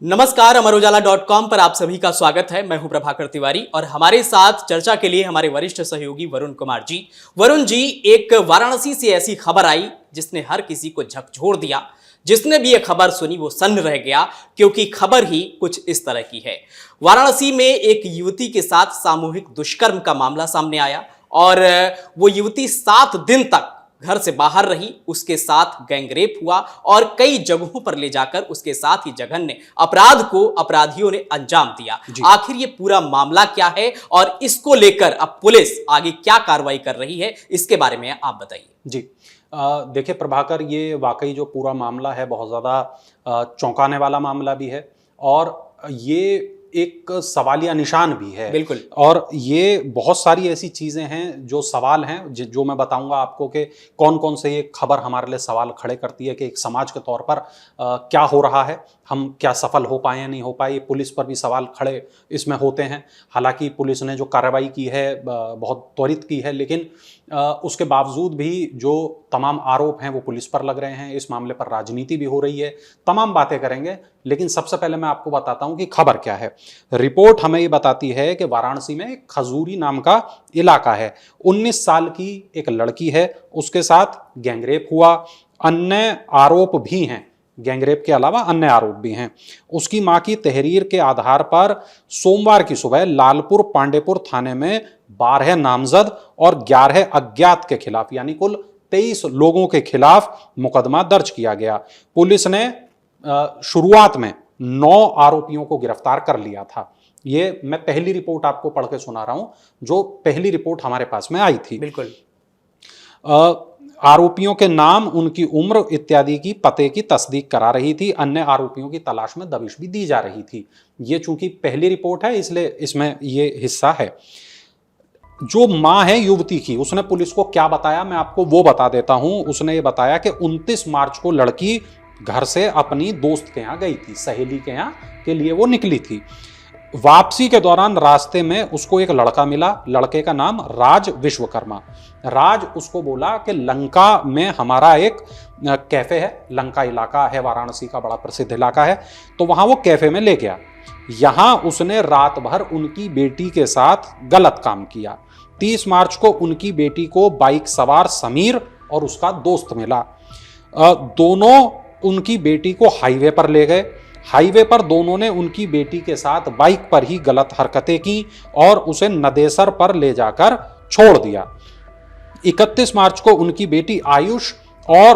नमस्कार, अमरउजाला.com पर आप सभी का स्वागत है। मैं हूं प्रभाकर तिवारी और हमारे साथ चर्चा के लिए हमारे वरिष्ठ सहयोगी वरुण कुमार जी। वरुण जी, एक वाराणसी से ऐसी खबर आई जिसने हर किसी को झकझोर दिया। जिसने भी ये खबर सुनी वो सन्न रह गया, क्योंकि खबर ही कुछ इस तरह की है। वाराणसी में एक युवती के साथ सामूहिक दुष्कर्म का मामला सामने आया और वो युवती 7 दिन तक घर से बाहर रही। उसके साथ गैंगरेप हुआ और कई जगहों पर ले जाकर उसके साथ ही जघन्य अपराध को अपराधियों ने अंजाम दिया। आखिर ये पूरा मामला क्या है और इसको लेकर अब पुलिस आगे क्या कार्रवाई कर रही है, इसके बारे में आप बताइए। जी देखिए प्रभाकर, ये वाकई जो पूरा मामला है बहुत ज़्यादा चौंकाने वाला मामला भी है और ये एक सवालिया निशान भी है। बिल्कुल। और ये बहुत सारी ऐसी चीज़ें हैं जो सवाल हैं जो मैं बताऊंगा आपको कि कौन कौन से ये खबर हमारे लिए सवाल खड़े करती है कि एक समाज के तौर पर क्या हो रहा है, हम क्या सफल हो पाए या नहीं हो पाए। पुलिस पर भी सवाल खड़े इसमें होते हैं। हालांकि पुलिस ने जो कार्रवाई की है बहुत त्वरित की है, लेकिन उसके बावजूद भी जो तमाम आरोप हैं वो पुलिस पर लग रहे हैं। इस मामले पर राजनीति भी हो रही है। तमाम बातें करेंगे, लेकिन सबसे पहले मैं आपको बताता हूं कि खबर क्या है। रिपोर्ट हमें ये बताती है कि वाराणसी में एक खजूरी नाम का इलाका है। 19 साल की एक लड़की है, उसके साथ गैंगरेप हुआ। अन्य आरोप भी हैं, गैंगरेप के अलावा अन्य आरोप भी हैं। उसकी मां की तहरीर के आधार पर सोमवार की सुबह लालपुर पांडेपुर थाने में 12 नामजद और 11 अज्ञात के खिलाफ, यानी कुल 23 लोगों के खिलाफ मुकदमा दर्ज किया गया। पुलिस ने शुरुआत में 9 आरोपियों को गिरफ्तार कर लिया था। ये मैं पहली रिपोर्ट आपको पढ़ के सुना रहा हूं, जो पहली रिपोर्ट हमारे पास में आई थी। बिल्कुल। आरोपियों के नाम, उनकी उम्र इत्यादि की पते की तस्दीक करा रही थी। अन्य आरोपियों की तलाश में दबिश भी दी जा रही थी। ये चूंकि पहली रिपोर्ट है इसलिए इसमें ये हिस्सा है। जो मां है युवती की, उसने पुलिस को क्या बताया मैं आपको वो बता देता हूं। उसने ये बताया कि 29 मार्च को लड़की घर से अपनी दोस्त के यहाँ गई थी, सहेली के यहाँ के लिए वो निकली थी। वापसी के दौरान रास्ते में उसको एक लड़का मिला। लड़के का नाम राज विश्वकर्मा। राज उसको बोला कि लंका में हमारा एक कैफे है, लंका इलाका है, वाराणसी का बड़ा प्रसिद्ध इलाका है, तो वहां वो कैफे में ले गया। यहां उसने रात भर उनकी बेटी के साथ गलत काम किया। 30 मार्च को उनकी बेटी को बाइक सवार समीर और उसका दोस्त मिला। दोनों उनकी बेटी को हाईवे पर ले गए। हाईवे पर दोनों ने उनकी बेटी के साथ बाइक पर ही गलत हरकतें की और उसे नदेसर पर ले जाकर छोड़ दिया। 31 मार्च को उनकी बेटी आयुष और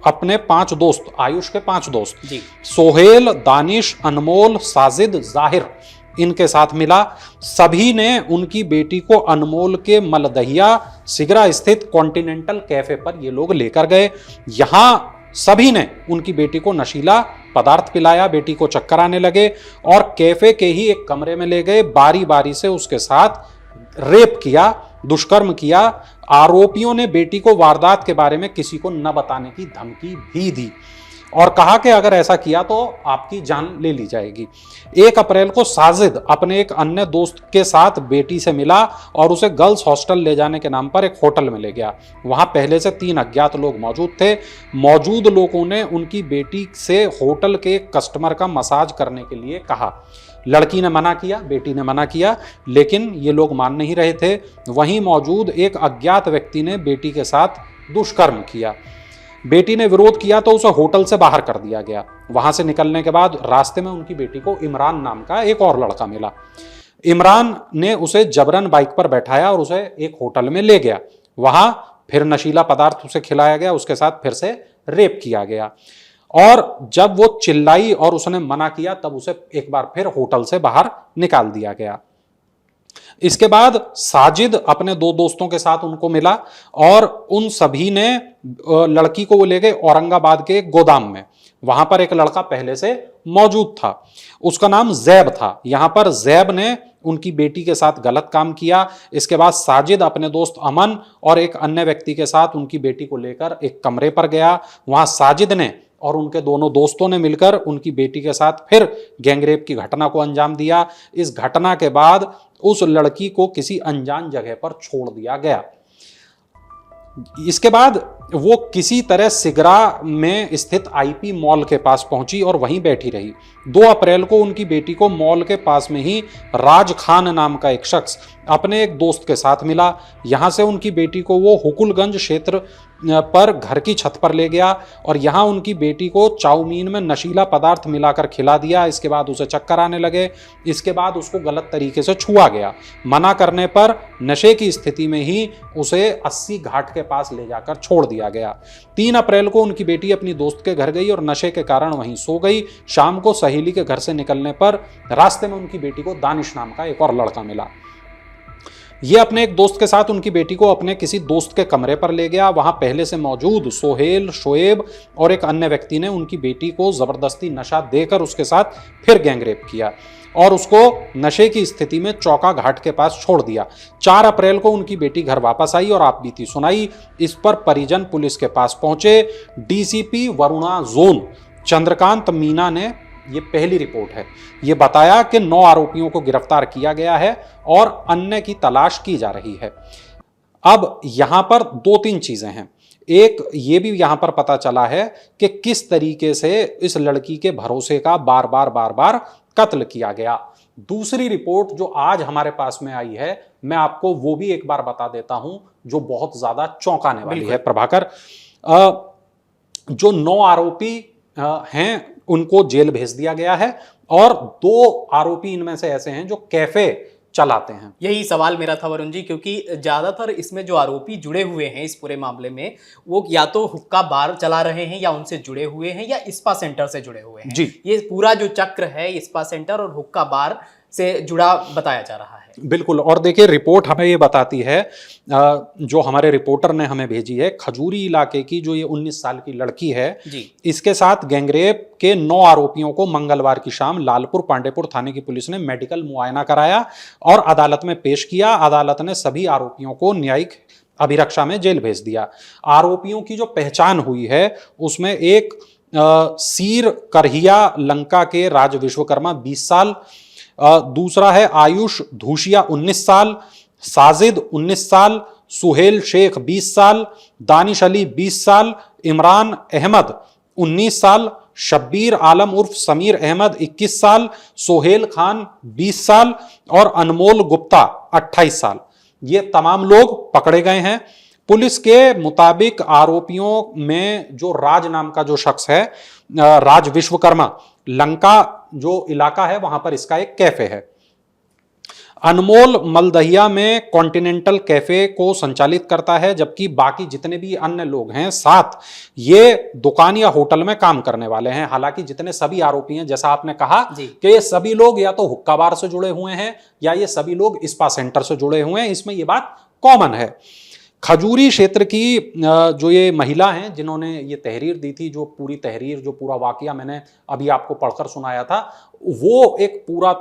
अपने 5 दोस्त, आयुष के 5 दोस्त जी, सोहेल, दानिश, अनमोल, साजिद, जाहिर, इनके साथ मिला। सभी ने उनकी बेटी को अनमोल के मलदहिया सिगरा स्थित कॉन्टिनेंटल कैफे पर ये लोग लेकर गए। यहां सभी ने उनकी बेटी को नशीला पदार्थ पिलाया, बेटी को चक्कर आने लगे और कैफे के ही एक कमरे में ले गए। बारी बारी से उसके साथ रेप किया, दुष्कर्म किया। आरोपियों ने बेटी को वारदात के बारे में किसी को न बताने की धमकी भी दी और कहा कि अगर ऐसा किया तो आपकी जान ले ली जाएगी। 1 अप्रैल को साजिद अपने एक अन्य दोस्त के साथ बेटी से मिला और उसे गर्ल्स हॉस्टल ले जाने के नाम पर एक होटल में ले गया। वहां पहले से 3 अज्ञात लोग मौजूद थे। मौजूद लोगों ने उनकी बेटी से होटल के कस्टमर का मसाज करने के लिए कहा। लड़की ने मना किया, बेटी ने मना किया, लेकिन ये लोग मान नहीं रहे थे। वहीं मौजूद एक अज्ञात व्यक्ति ने बेटी के साथ दुष्कर्म किया। बेटी ने विरोध किया तो उसे होटल से बाहर कर दिया गया। वहां से निकलने के बाद रास्ते में उनकी बेटी को इमरान नाम का एक और लड़का मिला। इमरान ने उसे जबरन बाइक पर बैठाया और उसे एक होटल में ले गया। वहां फिर नशीला पदार्थ उसे खिलाया गया, उसके साथ फिर से रेप किया गया और जब वो चिल्लाई और उसने मना किया तब उसे एक बार फिर होटल से बाहर निकाल दिया गया। इसके बाद साजिद अपने 2 दोस्तों के साथ उनको मिला और उन सभी ने लड़की को वो ले गए औरंगाबाद के गोदाम में। वहां पर एक लड़का पहले से मौजूद था, उसका नाम जैब था। यहां पर जैब ने उनकी बेटी के साथ गलत काम किया। इसके बाद साजिद अपने दोस्त अमन और एक अन्य व्यक्ति के साथ उनकी बेटी को लेकर एक कमरे पर गया। वहां साजिद ने और उनके दोनों दोस्तों ने मिलकर उनकी बेटी के साथ फिर गैंगरेप की घटना को अंजाम दिया। इस घटना के बाद उस लड़की को किसी अनजान जगह पर छोड़ दिया गया। इसके बाद वो किसी तरह सिगरा में स्थित आईपी मॉल के पास पहुंची और वहीं बैठी रही। 2 अप्रैल को उनकी बेटी को मॉल के पास में ही राज खान नाम का एक शख्स अपने एक दोस्त के साथ मिला। यहां से उनकी बेटी को वो हुकुलगंज क्षेत्र पर घर की छत पर ले गया और यहां उनकी बेटी को चाउमीन में नशीला पदार्थ मिलाकर खिला दिया। इसके बाद उसे चक्कर आने लगे। इसके बाद उसको गलत तरीके से छुआ गया। मना करने पर नशे की स्थिति में ही उसे 80 घाट के पास ले जाकर छोड़ दिया गया। 3 अप्रैल को उनकी बेटी अपनी दोस्त के घर गई और नशे के कारण वहीं सो गई। शाम को सहेली के घर से निकलने पर रास्ते में उनकी बेटी को दानिश नाम का एक और लड़का मिला। ये अपने एक दोस्त के साथ उनकी बेटी को अपने किसी दोस्त के कमरे पर ले गया। वहां पहले से मौजूद सोहेल, शोएब और एक अन्य व्यक्ति ने उनकी बेटी को जबरदस्ती नशा देकर उसके साथ फिर गैंगरेप किया और उसको नशे की स्थिति में चौका घाट के पास छोड़ दिया। 4 अप्रैल को उनकी बेटी घर वापस आई और आपबीती सुनाई। इस पर परिजन पुलिस के पास पहुंचे। डीसीपी वरुणा जोन चंद्रकांत मीना ने, ये पहली रिपोर्ट है, ये बताया कि 9 आरोपियों को गिरफ्तार किया गया है और अन्य की तलाश की जा रही है। अब यहां पर 2-3 चीजें हैं। एक ये भी यहां पर पता चला है कि किस तरीके से इस लड़की के भरोसे का बार बार कत्ल किया गया। दूसरी रिपोर्ट जो आज हमारे पास में आई है, मैं आपको वो भी एक बार बता देता हूं, जो बहुत ज्यादा चौंकाने वाली है। प्रभाकर, जो 9 आरोपी हैं उनको जेल भेज दिया गया है और 2 आरोपी इनमें से ऐसे हैं जो कैफे चलाते हैं। यही सवाल मेरा था वरुण जी, क्योंकि ज्यादातर इसमें जो आरोपी जुड़े हुए हैं इस पूरे मामले में, वो या तो हुक्का बार चला रहे हैं या उनसे जुड़े हुए हैं या स्पा सेंटर से जुड़े हुए हैं। जी, ये पूरा जो चक्र है स्पा सेंटर और हुक्का बार से जुड़ा बताया जा रहा है। बिल्कुल। और देखिए, रिपोर्ट हमें ये बताती है, जो हमारे रिपोर्टर ने हमें भेजी है, खजूरी इलाके की जो ये 19 साल की लड़की है जी, इसके साथ गैंगरेप के 9 आरोपियों को मंगलवार की शाम लालपुर पांडेपुर थाने की पुलिस ने मेडिकल मुआयना कराया और अदालत में पेश किया। अदालत ने सभी आरोपियों को न्यायिक अभिरक्षा में जेल भेज दिया। आरोपियों की जो पहचान हुई है उसमें एक सीर करहिया लंका के राज विश्वकर्मा 20 साल, दूसरा है आयुष धूशिया 19 साल, साजिद 19 साल, सुहेल शेख 20 साल, दानिश अली 20 साल, इमरान अहमद 19 साल, शब्बीर आलम उर्फ समीर अहमद 21 साल, सोहेल खान 20 साल और अनमोल गुप्ता 28 साल। ये तमाम लोग पकड़े गए हैं। पुलिस के मुताबिक आरोपियों में जो राज नाम का जो शख्स है, राज विश्वकर्मा, लंका जो इलाका है वहां पर इसका एक कैफे है। अनमोल मलदहिया में कॉन्टिनेंटल कैफे को संचालित करता है, जबकि बाकी जितने भी अन्य लोग हैं 7, ये दुकान या होटल में काम करने वाले हैं। हालांकि जितने सभी आरोपी हैं, जैसा आपने कहा कि ये सभी लोग या तो हुक्का बार से जुड़े हुए हैं या ये सभी लोग स्पा सेंटर से जुड़े हुए हैं, इसमें ये बात कॉमन है। खजूरी क्षेत्र की जो ये महिला हैं जिन्होंने ये तहरीर दी थी, जो पूरी तहरीर, जो पूरा वाकया मैंने अभी आपको पढ़कर सुनाया था, वो एक पूरा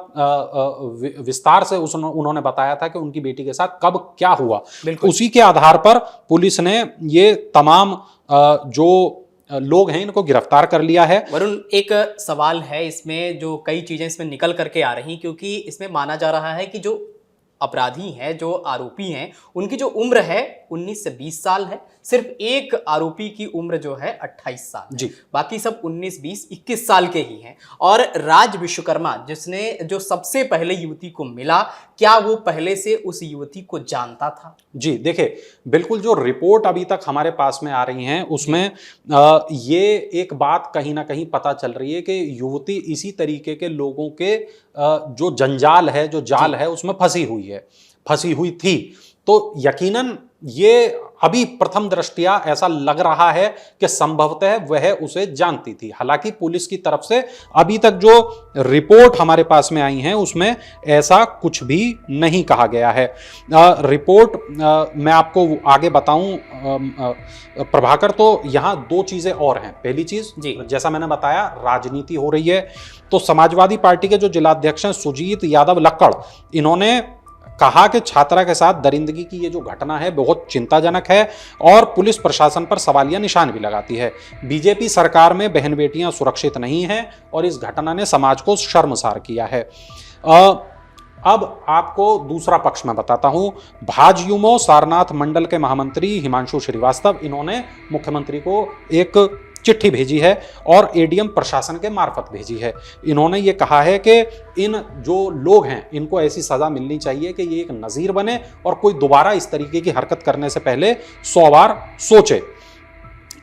विस्तार से उन्होंने बताया था कि उनकी बेटी के साथ कब क्या हुआ। उसी के आधार पर पुलिस ने ये तमाम जो लोग हैं इनको गिरफ्तार कर लिया है। वरुण, एक सवाल है इसमें, जो कई चीजें इसमें निकल करके आ रही, क्योंकि इसमें माना जा रहा है कि जो अपराधी हैं, जो आरोपी हैं, उनकी जो उम्र है 19 से 20 साल है। सिर्फ एक आरोपी की उम्र जो है 28 साल है। जी, बाकी सब 19, 20, 21 साल के ही हैं। और राज विश्वकर्मा जिसने जो सबसे पहले युवती को मिला, क्या वो पहले से उस युवती को जानता था? जी, देखिए, बिल्कुल जो रिपोर्ट अभी तक हमारे पास में आ रही हैं उसमें ये एक बात कहीं ना कहीं पता चल रही है कि युवती इसी तरीके के लोगों के जो जंजाल है, जो जाल है, उसमें फंसी हुई थी। तो यकीनन ये अभी प्रथम दृष्टया ऐसा लग रहा है कि संभवतः वह उसे जानती थी। हालांकि पुलिस की तरफ से अभी तक जो रिपोर्ट हमारे पास में आई है उसमें ऐसा कुछ भी नहीं कहा गया है। रिपोर्ट मैं आपको आगे बताऊं प्रभाकर, तो यहाँ 2 चीजें और हैं। पहली चीज, जैसा मैंने बताया, राजनीति हो रही है। तो समाजवादी पार्टी के जो जिलाध्यक्ष हैं सुजीत यादव लक्कड़, इन्होंने कहा कि छात्रा के साथ दरिंदगी की ये जो घटना है बहुत चिंताजनक है और पुलिस प्रशासन पर सवालिया निशान भी लगाती है। बीजेपी सरकार में बहन बेटियां सुरक्षित नहीं हैं और इस घटना ने समाज को शर्मसार किया है। अब आपको दूसरा पक्ष में बताता हूं। भाजयुमो सारनाथ मंडल के महामंत्री हिमांशु श्रीवास्तव, इन्होंने मुख्यमंत्री को एक चिट्ठी भेजी है और एडीएम प्रशासन के मार्फत भेजी है। इन्होंने ये कहा है कि इन जो लोग हैं इनको ऐसी सजा मिलनी चाहिए कि ये एक नजीर बने और कोई दोबारा इस तरीके की हरकत करने से पहले 100 बार सोचे।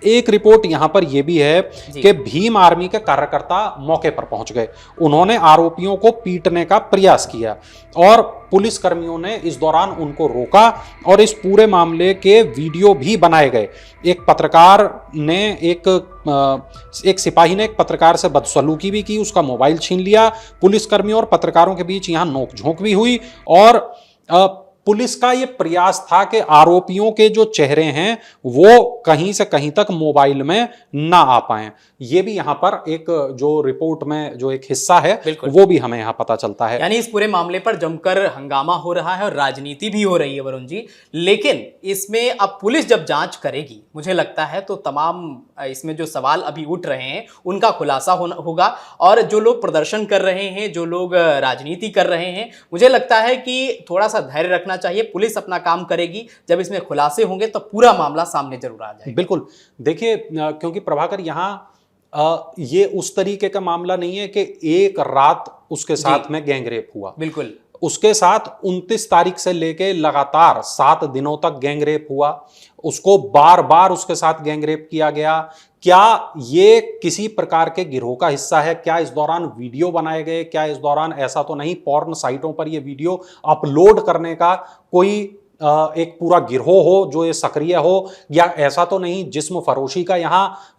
एक रिपोर्ट यहां पर यह भी है कि भीम आर्मी के कार्यकर्ता मौके पर पहुंच गए, उन्होंने आरोपियों को पीटने का प्रयास किया और पुलिस कर्मियों ने इस दौरान उनको रोका और इस पूरे मामले के वीडियो भी बनाए गए। एक पत्रकार ने एक सिपाही ने एक पत्रकार से बदसलूकी भी की, उसका मोबाइल छीन लिया। पुलिसकर्मियों और पत्रकारों के बीच यहां नोकझोंक भी हुई और पुलिस का यह प्रयास था कि आरोपियों के जो चेहरे हैं वो कहीं से कहीं तक मोबाइल में ना आ पाए। ये भी यहां पर एक जो रिपोर्ट में जो एक हिस्सा है वो भी हमें यहां पता चलता है। यानी इस पूरे मामले पर जमकर हंगामा हो रहा है और राजनीति भी हो रही है वरुण जी, लेकिन इसमें अब पुलिस जब जांच करेगी मुझे लगता है तो तमाम इसमें जो सवाल अभी उठ रहे हैं उनका खुलासा होगा और जो लोग प्रदर्शन कर रहे हैं, जो लोग राजनीति कर रहे हैं, मुझे लगता है कि थोड़ा सा धैर्य रखना चाहिए। पुलिस अपना काम करेगी, जब इसमें खुलासे होंगे तो पूरा मामला सामने जरूर आ जाएगा। बिल्कुल, देखिए क्योंकि प्रभाकर यहां ये उस तरीके का मामला नहीं है कि एक रात उसके साथ में गैंगरेप हुआ। बिल्कुल, उसके साथ 29 तारीख से लेके लगातार 7 दिनों तक गैंगरेप हुआ, उसको बार बार उसके साथ गैंगरेप किया गया। क्या ये किसी प्रकार के गिरोह का हिस्सा है? क्या इस दौरान वीडियो बनाए गए? क्या इस दौरान ऐसा तो नहीं पॉर्न साइटों पर ये वीडियो अपलोड करने का कोई एक पूरा गिरोह हो जो ये सक्रिय हो, या ऐसा तो नहीं जिस्म फरोशी का यहाँ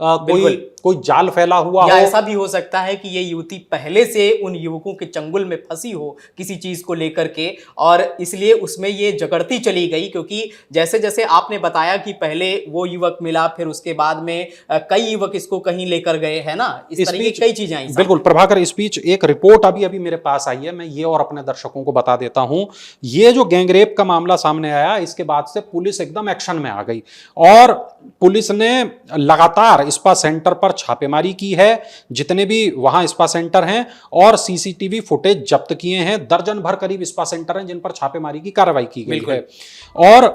कोई जाल फैला हुआ या हो? ऐसा भी हो सकता है कि ये युवती पहले से उन युवकों के चंगुल में फंसी हो किसी चीज को लेकर के और इसलिए उसमें ये जकड़ती चली गई, क्योंकि जैसे जैसे आपने बताया कि पहले वो युवक मिला, फिर उसके बाद में कई युवक इसको कहीं लेकर गए, है ना, इस तरह की कई चीजें आई। बिल्कुल प्रभाकर, इस बीच एक रिपोर्ट अभी मेरे पास आई है, मैं ये और अपने दर्शकों को बता देता हूं। ये जो गैंगरेप का मामला सामने आया, इसके बाद से पुलिस एकदम एक्शन में आ गई और पुलिस ने लगातार स्पा सेंटर पर छापेमारी की है, जितने भी वहां स्पा सेंटर हैं, और सीसीटीवी फुटेज जब्त किए हैं। दर्जन भर करीब स्पा सेंटर हैं जिन पर छापेमारी की कार्रवाई की गई है और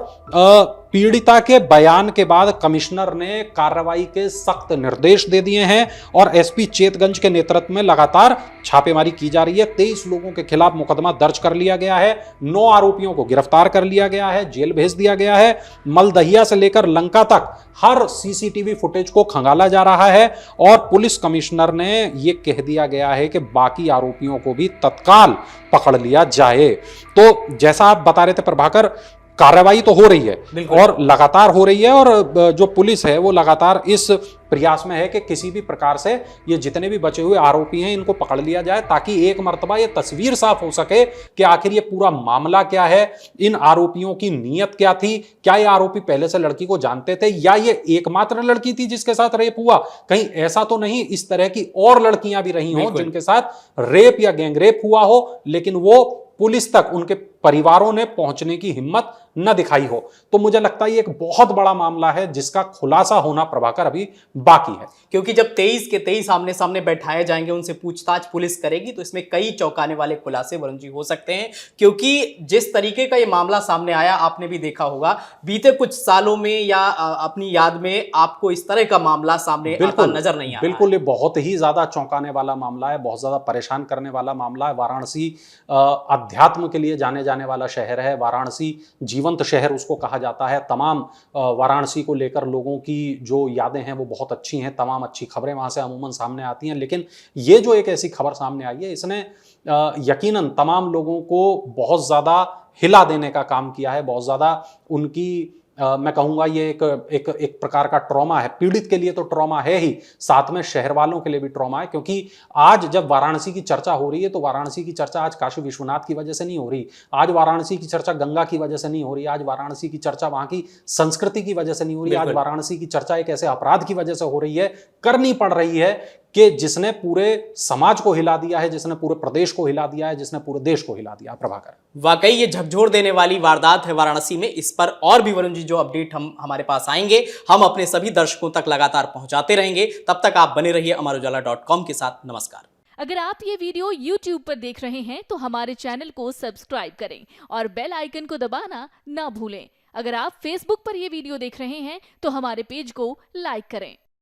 पीड़िता के बयान के बाद कमिश्नर ने कार्रवाई के सख्त निर्देश दे दिए हैं और एसपी चेतगंज के नेतृत्व में लगातार छापेमारी की जा रही है। 23 लोगों के खिलाफ मुकदमा दर्ज कर लिया गया है, 9 आरोपियों को गिरफ्तार कर लिया गया है, जेल भेज दिया गया है। मलदहिया से लेकर लंका तक हर सीसीटीवी फुटेज को खंगाला जा रहा है और पुलिस कमिश्नर ने यह कह दिया गया है कि बाकी आरोपियों को भी तत्काल पकड़ लिया जाए। तो जैसा आप बता रहे थे प्रभाकर, कार्रवाई तो हो रही है और लगातार हो रही है और जो पुलिस है वो लगातार इस प्रयास में है कि किसी भी प्रकार से ये जितने भी बचे हुए आरोपी हैं इनको पकड़ लिया जाए, ताकि एक मर्तबा ये तस्वीर साफ हो सके कि आखिर ये पूरा मामला क्या है, इन आरोपियों की नीयत क्या थी, क्या ये आरोपी पहले से लड़की को जानते थे या ये एकमात्र लड़की थी जिसके साथ रेप हुआ, कहीं ऐसा तो नहीं इस तरह की और लड़कियां भी रही हों जिनके साथ रेप या गैंगरेप हुआ हो, लेकिन वो पुलिस तक उनके परिवारों ने पहुंचने की हिम्मत न दिखाई हो। तो मुझे लगता है ये एक बहुत बड़ा मामला है जिसका खुलासा होना प्रभाकर अभी बाकी है, क्योंकि जब 23 के 23 आमने सामने बैठाए जाएंगे, उनसे पूछताछ पुलिस करेगी, तो इसमें कई चौंकाने वाले खुलासे वरुण जी हो सकते हैं। क्योंकि जिस तरीके का ये मामला सामने आया, आपने भी देखा होगा बीते कुछ सालों में या अपनी याद में आपको इस तरह का मामला सामने आता नजर नहीं आया। बिल्कुल, ये बहुत ही ज्यादा चौंकाने वाला मामला है, बहुत ज्यादा परेशान करने वाला मामला है। वाराणसी अध्यात्म के लिए जाने जाने वाला शहर है, वाराणसी जीवंत शहर उसको कहा जाता है। तमाम वाराणसी को लेकर लोगों की जो यादें हैं वो बहुत अच्छी हैं, तमाम अच्छी खबरें वहाँ से अमूमन सामने आती हैं, लेकिन ये जो एक ऐसी खबर सामने आई है इसने यकीनन तमाम लोगों को बहुत ज़्यादा हिला देने का काम किया है, बहुत ज़्यादा उनकी मैं कहूँगा ये एक प्रकार का ट्रॉमा है। पीड़ित के लिए तो ट्रॉमा है ही, साथ में शहर वालों के लिए भी ट्रॉमा है, क्योंकि आज जब वाराणसी की चर्चा हो रही है तो वाराणसी की चर्चा आज काशी विश्वनाथ की वजह से नहीं हो रही, आज वाराणसी की चर्चा गंगा की वजह से नहीं हो रही, आज वाराणसी की चर्चा वहाँ की संस्कृति की वजह से नहीं हो रही, आज वाराणसी की चर्चा एक ऐसे अपराध की वजह से हो रही है, करनी पड़ रही है कि जिसने पूरे समाज को हिला दिया है, जिसने पूरे प्रदेश को हिला दिया है, जिसने पूरे देश को हिला दिया। प्रभाकर, वाकई ये झकझोर देने वाली वारदात है वाराणसी में। इस पर और भी वरुण जी जो अपडेट हमारे पास आएंगे, हम अपने सभी दर्शकों तक लगातार पहुंचाते रहेंगे। तब तक आप बने रहिए अमर उजाला.com के साथ। नमस्कार। अगर आप ये वीडियो YouTube पर देख रहे हैं तो हमारे चैनल को सब्सक्राइब करें और बेल आइकन को दबाना ना भूलें। अगर आप Facebook पर ये वीडियो देख रहे हैं तो हमारे पेज को लाइक करें।